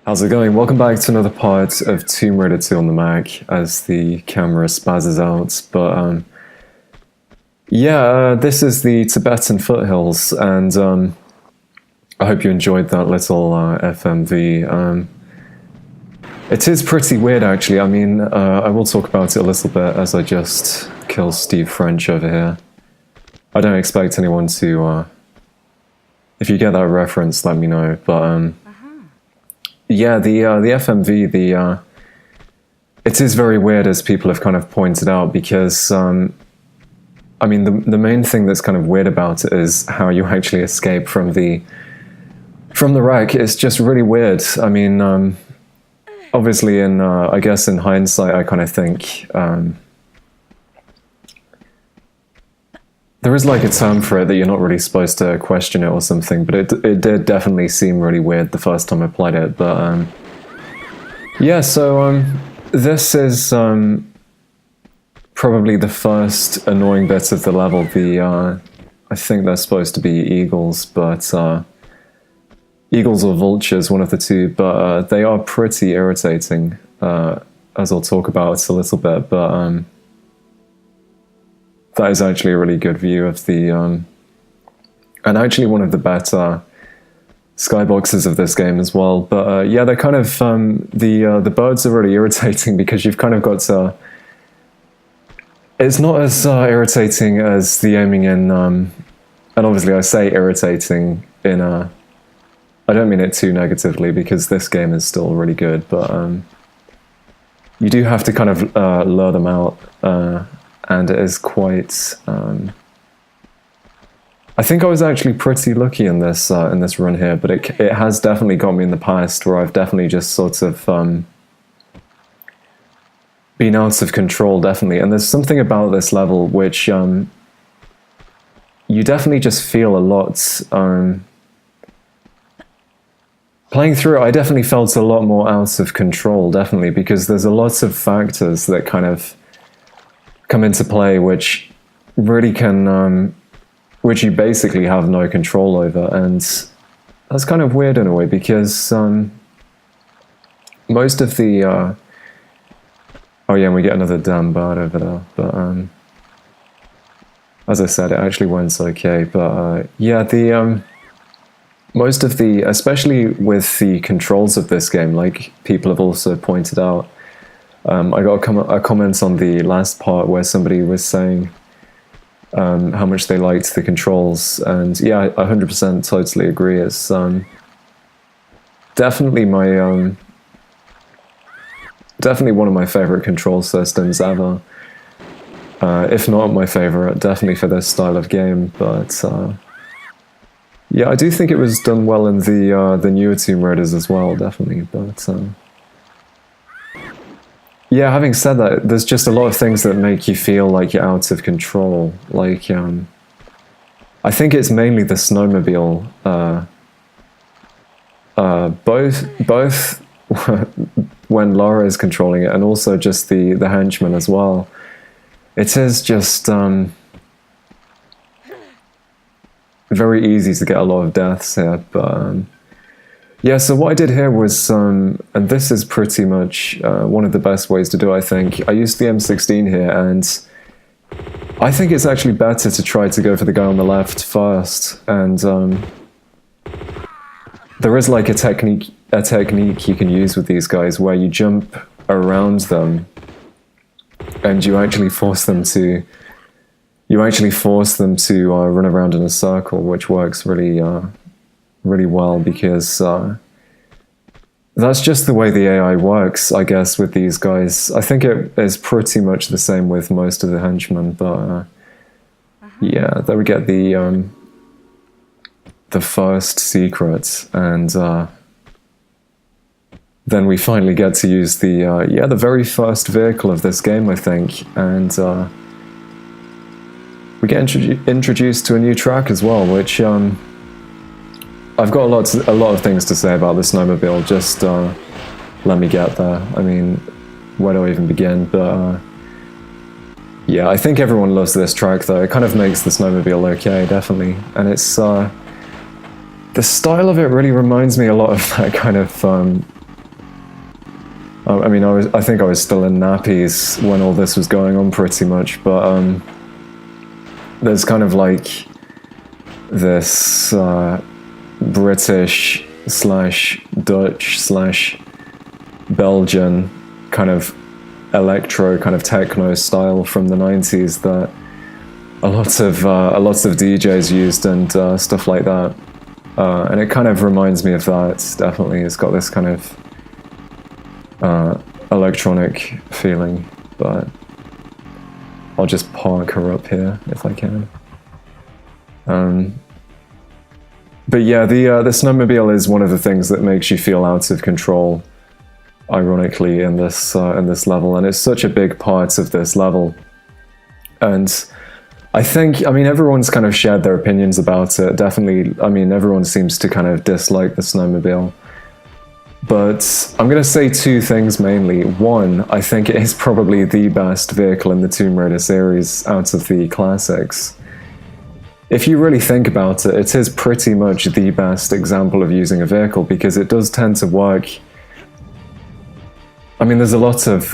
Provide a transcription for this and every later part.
How's it going? Welcome back to another part of Tomb Raider 2 on the Mac as the camera spazzes out. But this is the Tibetan Foothills, and I hope you enjoyed that little FMV. It is pretty weird, actually. I mean, I will talk about it a little bit as I just kill Steve French over here. I don't expect anyone to... if you get that reference, let me know. But yeah, the FMV, it is very weird, as people have kind of pointed out, because I mean, the main thing that's kind of weird about it is how you actually escape from the wreck. It's just really weird. I mean, obviously, I guess in hindsight, I kind of think there is like a term for it that you're not really supposed to question it or something, but it did definitely seem really weird the first time I played it. But yeah, so this is probably the first annoying bit of the level. I think they're supposed to be eagles, but eagles or vultures, one of the two, but they are pretty irritating, as I'll talk about a little bit. But that is actually a really good view of the, and actually one of the better skyboxes of this game as well. But yeah, they're kind of, the birds are really irritating because you've kind of got to, it's not as irritating as the aiming in, and obviously I say irritating in a, I don't mean it too negatively, because this game is still really good, but you do have to kind of lure them out, and it is quite... I think I was actually pretty lucky in this run here, but it has definitely got me in the past where I've definitely just sort of been out of control, definitely. And there's something about this level which you definitely just feel a lot... Playing through it, I definitely felt a lot more out of control, definitely, because there's a lot of factors that kind of come into play which really can, which you basically have no control over, and that's kind of weird in a way, because most of the, oh yeah, and we get another damn bird over there, but as I said, it actually went okay, but yeah, the, most of the, especially with the controls of this game, like people have also pointed out, I got a comment on the last part where somebody was saying how much they liked the controls, and yeah, I 100% totally agree. It's definitely my definitely one of my favorite control systems ever, if not my favorite, definitely for this style of game. But yeah, I do think it was done well in the newer Tomb Raiders as well, definitely. But yeah, having said that, there's just a lot of things that make you feel like you're out of control. Like, I think it's mainly the snowmobile. Both when Laura is controlling it, and also just the henchman as well. It is just very easy to get a lot of deaths here, but yeah. So what I did here was, and this is pretty much one of the best ways to do it, I think. I used the M16 here, and I think it's actually better to try to go for the guy on the left first, and there is like a technique you can use with these guys where you jump around them and you actually force them to run around in a circle, which works really well, because that's just the way the AI works, I guess, with these guys. I think it is pretty much the same with most of the henchmen, but yeah, there we get the first secret, and then we finally get to use the very first vehicle of this game, I think, and we get introduced to a new track as well, which I've got a lot of things to say about the snowmobile. Just let me get there. I mean, where do I even begin? But yeah, I think everyone loves this track, though. It kind of makes the snowmobile okay, definitely, and it's the style of it really reminds me a lot of that kind of. I mean, I think I was still in nappies when all this was going on, pretty much, but there's kind of like this British / Dutch / Belgian kind of electro, kind of techno style from the 90s that a lots of DJs used and stuff like that. And it kind of reminds me of that, definitely. It's got this kind of electronic feeling, but I'll just park her up here if I can. But yeah, the snowmobile is one of the things that makes you feel out of control, ironically, in this level, and it's such a big part of this level. And I mean, everyone's kind of shared their opinions about it. Definitely, I mean, everyone seems to kind of dislike the snowmobile. But I'm going to say two things mainly. One, I think it is probably the best vehicle in the Tomb Raider series out of the classics. If you really think about it, it is pretty much the best example of using a vehicle, because it does tend to work. I mean, there's a lot of...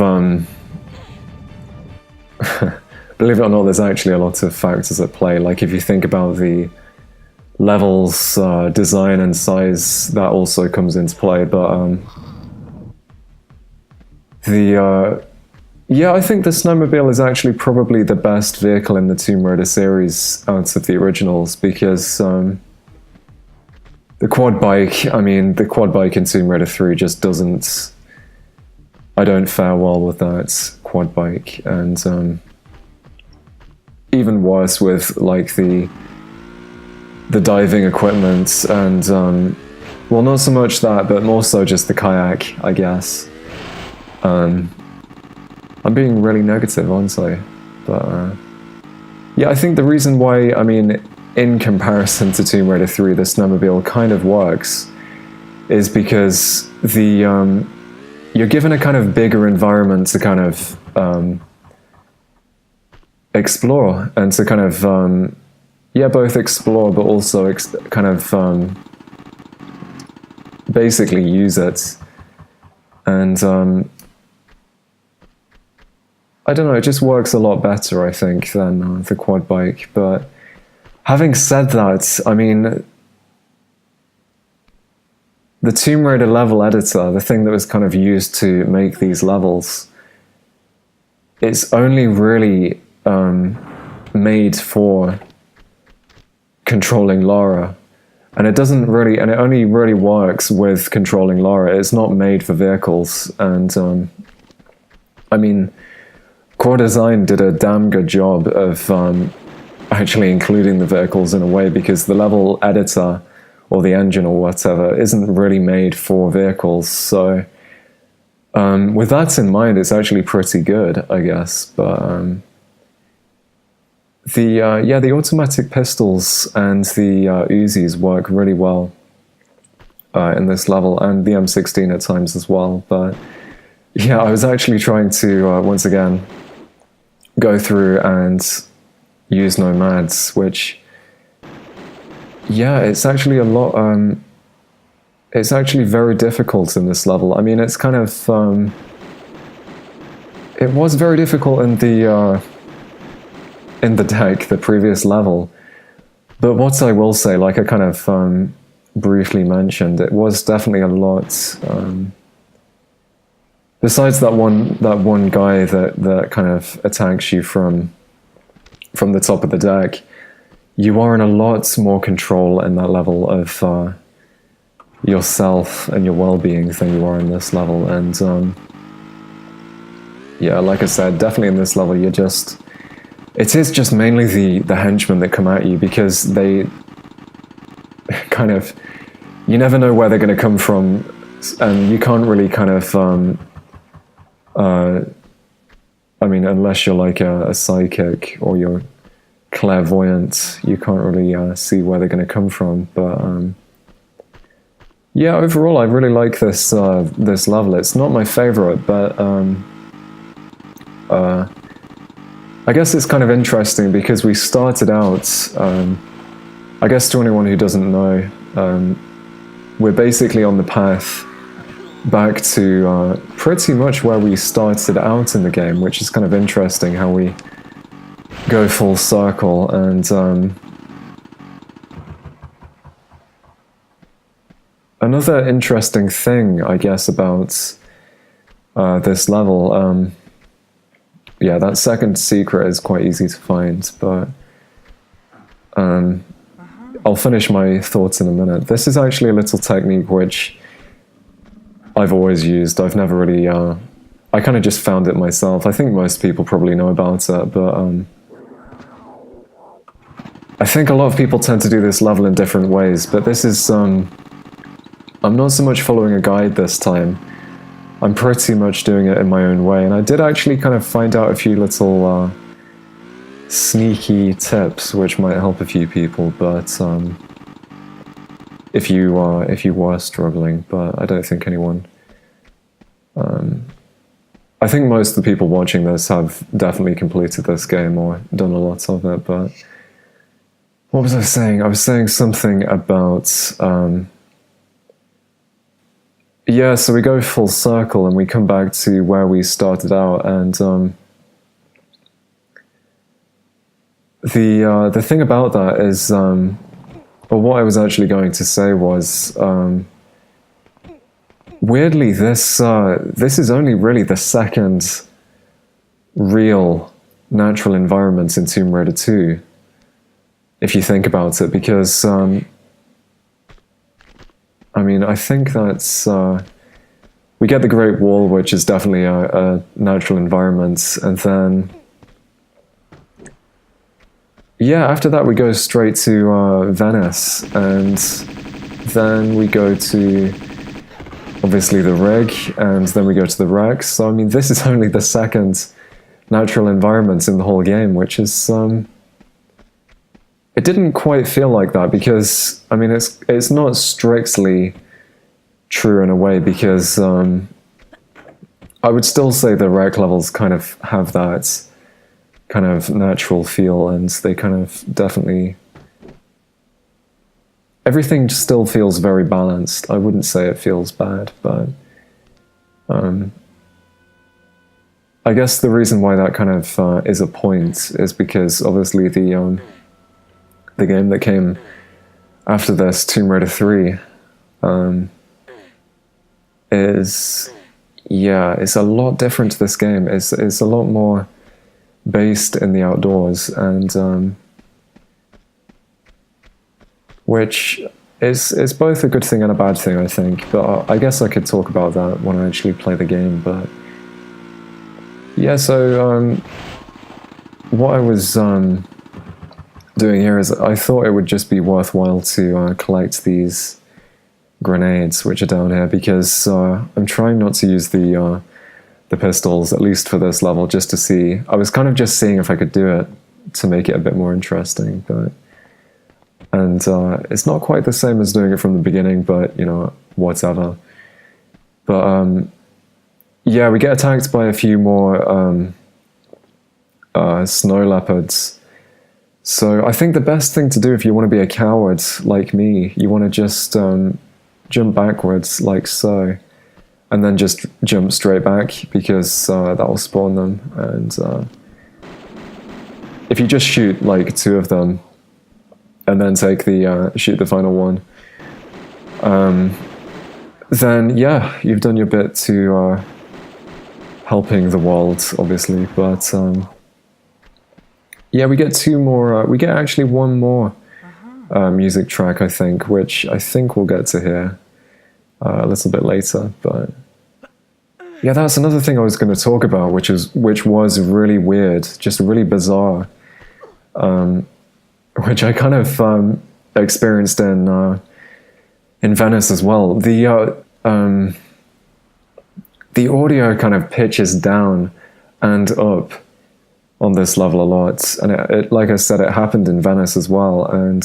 believe it or not, there's actually a lot of factors at play. Like, if you think about the levels, design and size, that also comes into play. But yeah, I think the snowmobile is actually probably the best vehicle in the Tomb Raider series out of the originals, because the quad bike, I mean, the quad bike in Tomb Raider 3 just doesn't... I don't fare well with that quad bike, and even worse with, like, the diving equipment, and well, not so much that, but more so just the kayak, I guess. I'm being really negative, aren't I? But yeah, I think the reason why, I mean, in comparison to Tomb Raider 3, the snowmobile kind of works is because you're given a kind of bigger environment to kind of explore, and to kind of both explore, but also kind of basically use it. And I don't know, it just works a lot better, I think, than the quad bike. But having said that, I mean, the Tomb Raider level editor, the thing that was kind of used to make these levels, it's only really made for controlling Lara, and it only really works with controlling Lara. It's not made for vehicles, and I mean, Core Design did a damn good job of actually including the vehicles in a way, because the level editor or the engine or whatever isn't really made for vehicles. So With that in mind, it's actually pretty good, I guess. But the automatic pistols and the Uzis work really well in this level, and the M16 at times as well. But yeah, I was actually trying to once again go through and use nomads, which, yeah, it's actually a lot. It's actually very difficult in this level. I mean, it's kind of it was very difficult in the deck, the previous level. But what I will say, like I kind of briefly mentioned, it was definitely a lot. Besides that one guy that kind of attacks you from the top of the deck, you are in a lot more control in that level of yourself and your well-being than you are in this level. And yeah, like I said, definitely in this level, it is just mainly the henchmen that come at you, because they kind of, you never know where they're going to come from, and you can't really kind of I mean, unless you're like a psychic or you're clairvoyant, you can't really see where they're going to come from. But yeah, overall, I really like this this level. It's not my favorite, but I guess it's kind of interesting because we started out. I guess to anyone who doesn't know, we're basically on the path back to pretty much where we started out in the game, which is kind of interesting how we go full circle. And another interesting thing, I guess, about this level, yeah, that second secret is quite easy to find, but I'll finish my thoughts in a minute. This is actually a little technique which I've always used. I've never really, I kind of just found it myself. I think most people probably know about it, but I think a lot of people tend to do this level in different ways, but this is, I'm not so much following a guide this time. I'm pretty much doing it in my own way, and I did actually kind of find out a few little sneaky tips which might help a few people, but if you were struggling, but I don't think anyone. I think most of the people watching this have definitely completed this game or done a lot of it. But what was I saying? I was saying something about. Yeah, so we go full circle and we come back to where we started out, and the thing about that is, or what I was actually going to say was, weirdly, this is only really the second real natural environment in Tomb Raider 2, if you think about it, because I mean, I think that's we get the Great Wall, which is definitely a natural environment, and then yeah, after that we go straight to Venice, and then we go to obviously the rig, and then we go to the wrecks. So I mean, this is only the second natural environment in the whole game, which is it didn't quite feel like that, because I mean, it's not strictly true in a way, because I would still say the wreck levels kind of have that kind of natural feel, and they kind of definitely, everything still feels very balanced. I wouldn't say it feels bad, but I guess the reason why that kind of is a point is because obviously the game that came after this, Tomb Raider 3, is, yeah, it's a lot different to this game. It's a lot more based in the outdoors, and which is both a good thing and a bad thing, I think. But I guess I could talk about that when I actually play the game. But yeah, so what I was doing here is I thought it would just be worthwhile to collect these grenades, which are down here, because I'm trying not to use the pistols, at least for this level, just to see. I was kind of just seeing if I could do it to make it a bit more interesting, but and it's not quite the same as doing it from the beginning, but you know, whatever. But yeah, we get attacked by a few more snow leopards. So I think the best thing to do if you want to be a coward like me, you want to just jump backwards like so, and then just jump straight back, because that will spawn them. And if you just shoot like 2 of them, and then take the shoot the final one, then yeah, you've done your bit to helping the world, obviously. But yeah, we get 2 more. We get actually 1 more music track, I think, which I think we'll get to hear a little bit later. But yeah, that's another thing I was going to talk about, which was really weird, just really bizarre. Which I kind of experienced in Venice as well. The audio kind of pitches down and up on this level a lot, and it like I said, it happened in Venice as well. And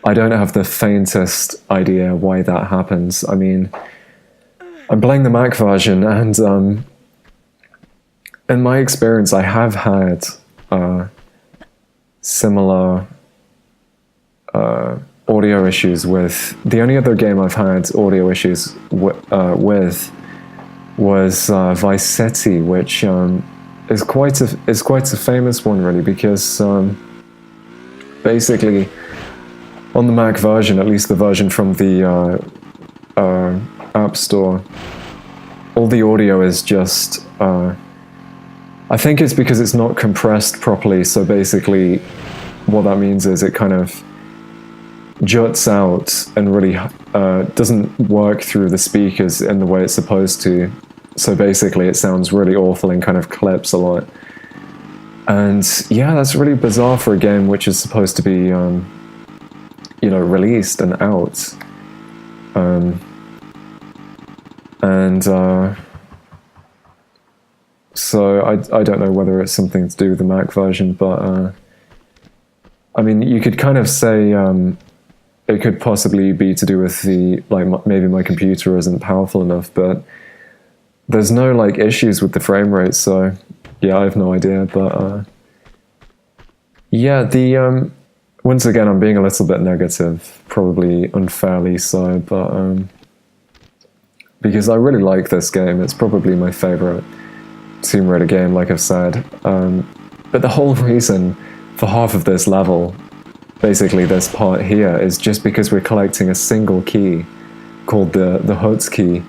I don't have the faintest idea why that happens. I mean, I'm playing the Mac version, and in my experience, I have had similar audio issues with. The only other game I've had audio issues with was Vice City, which is quite a famous one, really, because basically on the Mac version, at least the version from the App Store, all the audio is just I think it's because it's not compressed properly. So basically what that means is it kind of juts out and really doesn't work through the speakers in the way it's supposed to. So basically it sounds really awful and kind of clips a lot. And yeah, that's really bizarre for a game which is supposed to be you know, released and out. So I don't know whether it's something to do with the Mac version, but I mean, you could kind of say it could possibly be to do with the, like, maybe my computer isn't powerful enough, but there's no like issues with the frame rate, so yeah, I have no idea. But yeah, the once again, I'm being a little bit negative, probably unfairly so, but because I really like this game. It's probably my favorite Tomb Raider game, like I've said. But the whole reason for half of this level, basically this part here, is just because we're collecting a single key called the Hut key,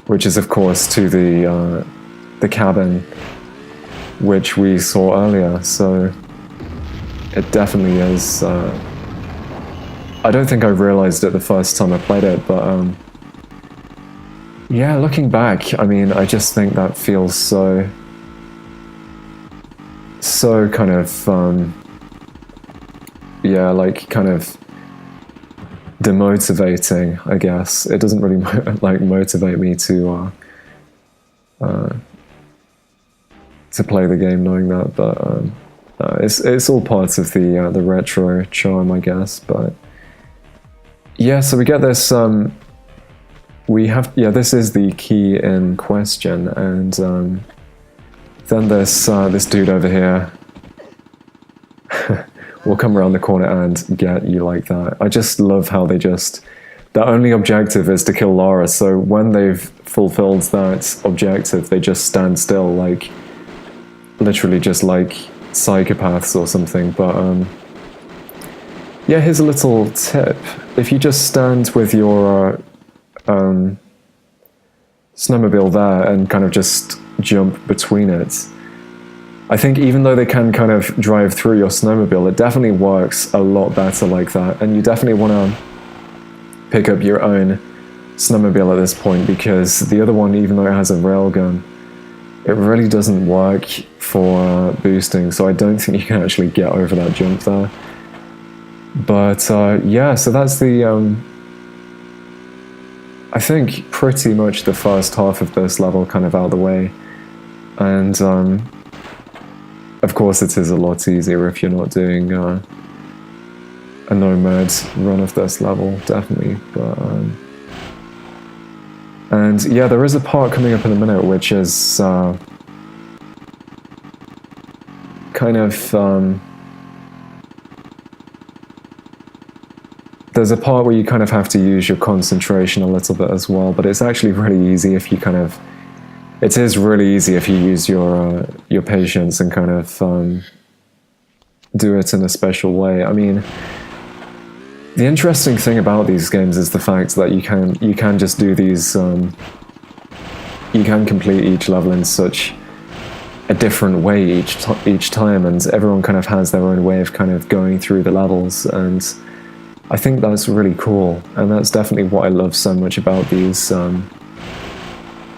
which is of course to the cabin which we saw earlier. So it definitely is. I don't think I realized it the first time I played it, but yeah, looking back, I mean, I just think that feels so kind of yeah, like kind of demotivating, I guess. It doesn't really like motivate me to play the game knowing that, but it's all part of the retro charm, I guess. But yeah, so we get this. This is the key in question, and then this dude over here will come around the corner and get you like that. I just love how their only objective is to kill Lara, so when they've fulfilled that objective, they just stand still, like literally just like psychopaths or something. But yeah, here's a little tip. If you just stand with your snowmobile there and kind of just jump between it, I think even though they can kind of drive through your snowmobile, it definitely works a lot better like that. And you definitely want to pick up your own snowmobile at this point, because the other one, even though it has a railgun, it really doesn't work for boosting, so I don't think you can actually get over that jump there. But yeah, so that's the I think pretty much the first half of this level kind of out of the way. And of course it is a lot easier if you're not doing a nomad run of this level, definitely. But and yeah, there is a part coming up in a minute which is kind of there's a part where you kind of have to use your concentration a little bit as well, but it's actually really easy if you kind of, it is really easy if you use your patience and kind of do it in a special way. I mean, the interesting thing about these games is the fact that you can just do these, you can complete each level in such a different way each time, and everyone kind of has their own way of kind of going through the levels, and I think that's really cool, and that's definitely what I love so much about these,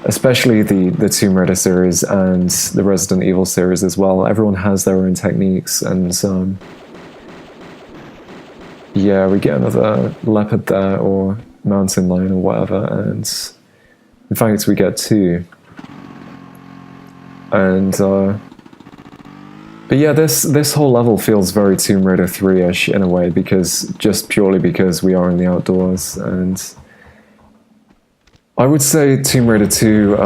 especially the Tomb Raider series and the Resident Evil series as well. Everyone has their own techniques, and yeah, we get another leopard there, or mountain lion, or whatever, and in fact we get two. And but yeah, this whole level feels very Tomb Raider 3-ish in a way, just purely because we are in the outdoors. And I would say Tomb Raider 2,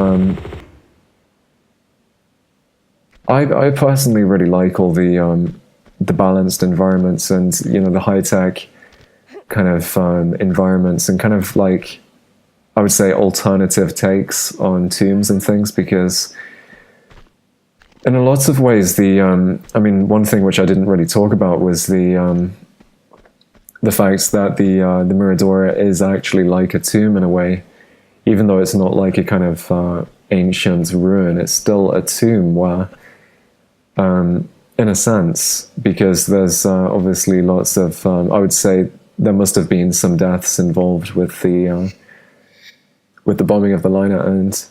I personally really like all the balanced environments, and the high-tech kind of environments, and kind of like, I would say, alternative takes on tombs and things, because in a lot of ways, I mean, one thing which I didn't really talk about was the fact that the Miradora is actually like a tomb in a way, even though it's not like a kind of ancient ruin. It's still a tomb, where, in a sense, because there's obviously lots of, I would say, there must have been some deaths involved with the bombing of the liner, and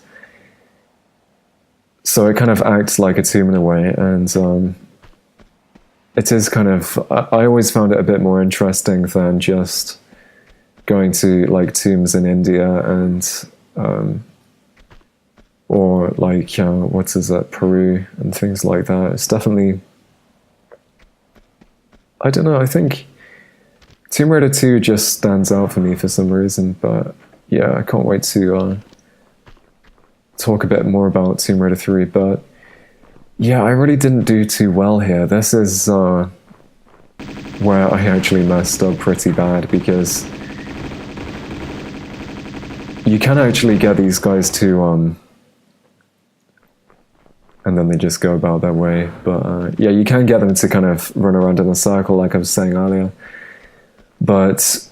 so it kind of acts like a tomb in a way, and it is kind of, I always found it a bit more interesting than just going to like tombs in India and or like what is it, Peru and things like that. It's definitely, I don't know, I think Tomb Raider 2 just stands out for me for some reason. But yeah, I can't wait to talk a bit more about Tomb Raider 3, but yeah, I really didn't do too well here. This is where I actually messed up pretty bad, because you can actually get these guys to and then they just go about their way, but yeah, you can get them to kind of run around in a circle like I was saying earlier, but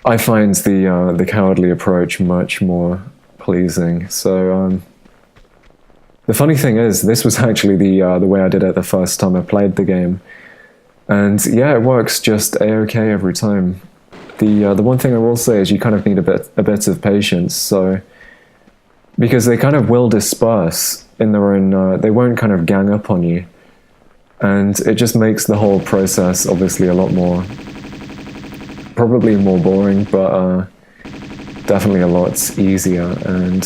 I find the cowardly approach much more pleasing. So the funny thing is, this was actually the way I did it the first time I played the game, and yeah, it works just a-okay every time. The one thing I will say is you kind of need a bit of patience, so because they kind of will disperse in their own, they won't kind of gang up on you, and it just makes the whole process obviously a lot more, probably more boring, but definitely a lot easier, and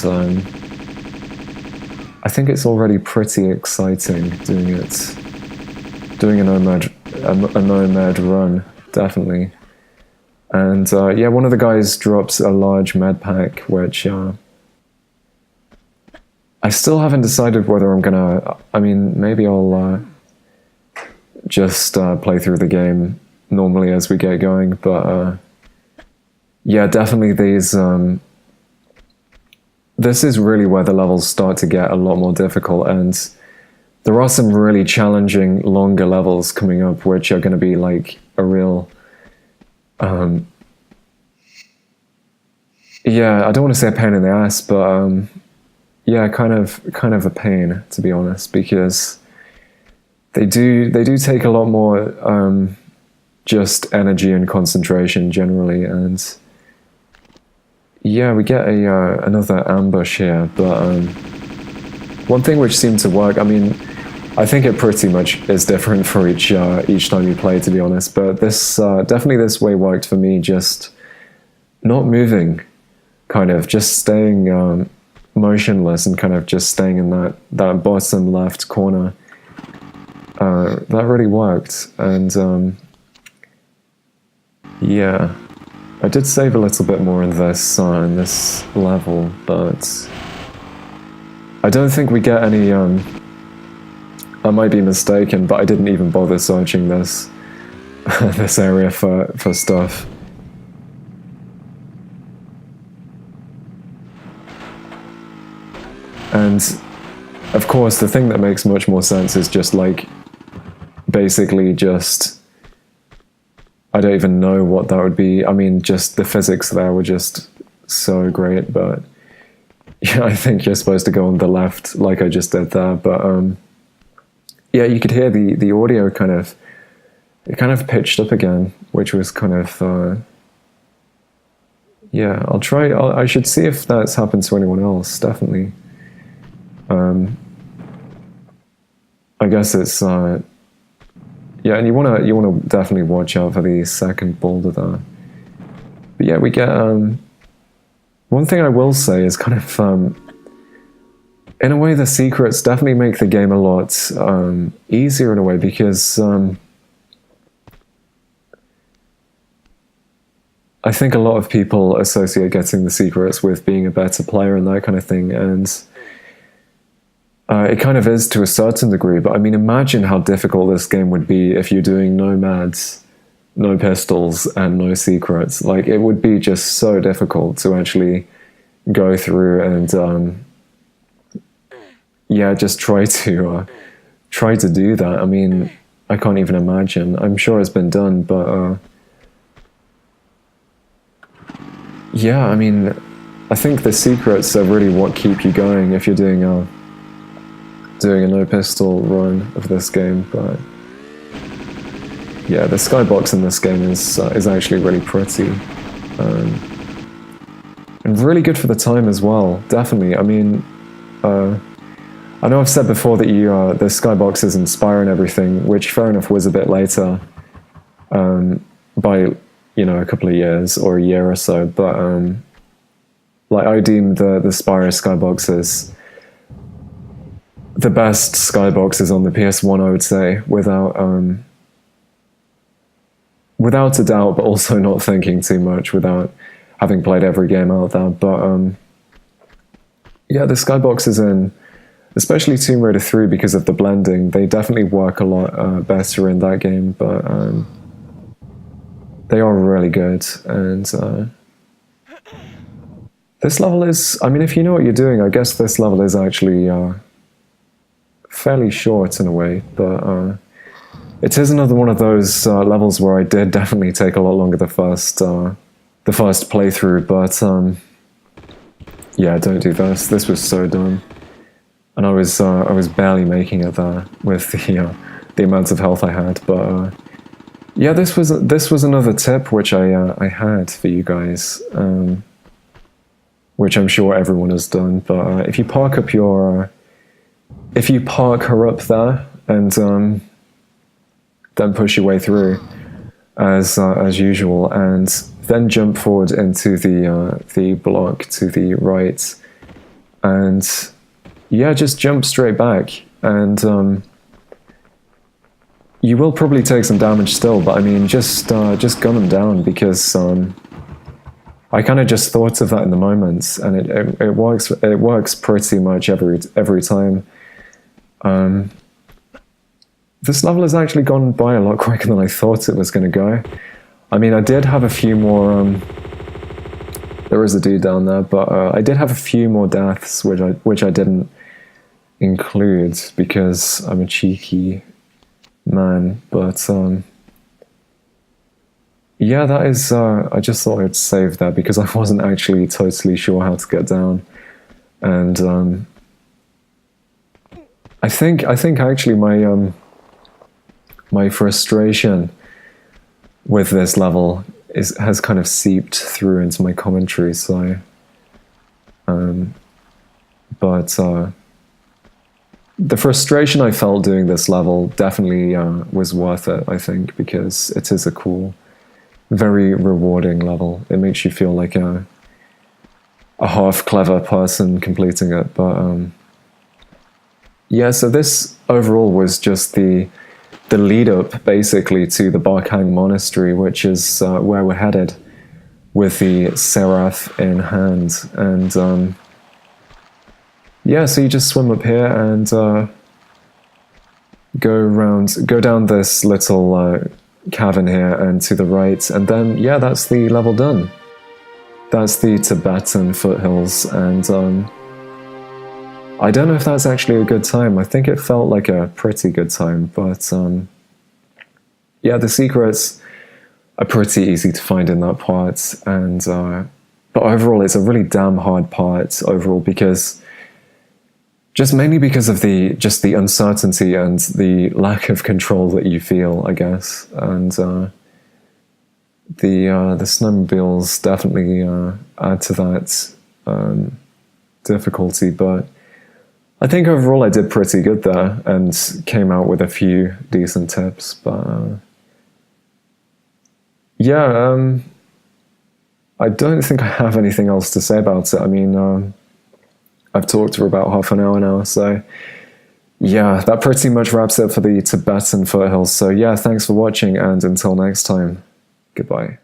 I think it's already pretty exciting doing a nomad run, definitely. And yeah, one of the guys drops a large med pack, which I still haven't decided whether I'm gonna, I mean, maybe I'll just play through the game normally as we get going, but yeah, definitely these, this is really where the levels start to get a lot more difficult, and there are some really challenging longer levels coming up, which are going to be like a real, yeah, I don't want to say a pain in the ass, but yeah, kind of a pain, to be honest, because they do take a lot more just energy and concentration generally, and yeah, we get another ambush here, but one thing which seemed to work, I mean, I think it pretty much is different for each time you play, to be honest. But this definitely this way worked for me. Just not moving, kind of just staying motionless and kind of just staying in that bottom left corner. That really worked, and yeah, I did save a little bit more in this level, but I don't think we get any. I might be mistaken, but I didn't even bother searching this this area for stuff. And of course, the thing that makes much more sense is just like basically just, I don't even know what that would be. I mean, just the physics there were just so great, but yeah, I think you're supposed to go on the left like I just did there, but yeah, you could hear the audio kind of pitched up again, which was kind of yeah, I should see if that's happened to anyone else, definitely. I guess it's yeah, and you wanna definitely watch out for the second boulder there. But yeah, we get one thing I will say is kind of in a way the secrets definitely make the game a lot easier in a way, because I think a lot of people associate getting the secrets with being a better player and that kind of thing, and it kind of is to a certain degree, but I mean, imagine how difficult this game would be if you're doing nomads, no pistols, and no secrets. Like, it would be just so difficult to actually go through and yeah, just try to do that. I mean, I can't even imagine. I'm sure it's been done, but yeah, I mean, I think the secrets are really what keep you going if you're doing a no pistol run of this game. But yeah, the skybox in this game is actually really pretty, and really good for the time as well. Definitely. I mean, I know I've said before that the skybox is Inspire and everything, which fair enough was a bit later, by a couple of years or a year or so. But like, I deem the Spire skybox as the best skyboxes on the PS1, I would say, without a doubt, but also not thinking too much, without having played every game out there. But yeah, the skyboxes in, especially Tomb Raider 3, because of the blending, they definitely work a lot better in that game, but they are really good. And this level is, I mean, if you know what you're doing, I guess this level is actually fairly short in a way, but it is another one of those levels where I did definitely take a lot longer the first playthrough, but yeah, don't do this. This was so dumb, and I was barely making it there with the amount of health I had. But yeah, this was another tip which I had for you guys, which I'm sure everyone has done. But if you park her up there and then push your way through as usual, and then jump forward into the block to the right, and yeah, just jump straight back, and you will probably take some damage still, but I mean, just gun them down, because I kind of just thought of that in the moment, and it works pretty much every time. This level has actually gone by a lot quicker than I thought it was going to go. I mean, I did have a few more. There is a dude down there, but I did have a few more deaths, which I didn't include because I'm a cheeky man. But yeah, that is. I just thought I'd save that because I wasn't actually totally sure how to get down, and I think actually my frustration with this level has kind of seeped through into my commentary. So, but the frustration I felt doing this level definitely was worth it, I think, because it is a cool, very rewarding level. It makes you feel like a half-clever person completing it. But yeah, so this overall was just the lead-up, basically, to the Barkang Monastery, which is where we're headed, with the seraph in hand. And yeah, so you just swim up here and go down this little cavern here and to the right, and then yeah, that's the level done. That's the Tibetan Foothills, and I don't know if that's actually a good time. I think it felt like a pretty good time, but yeah, the secrets are pretty easy to find in that part, and but overall it's a really damn hard part overall, because just mainly because of the uncertainty and the lack of control that you feel, I guess. And the snowmobiles definitely add to that difficulty. But I think overall I did pretty good there and came out with a few decent tips. But yeah, I don't think I have anything else to say about it. I mean, I've talked for about half an hour now, so yeah, that pretty much wraps it for the Tibetan Foothills. So yeah, thanks for watching, and until next time, goodbye.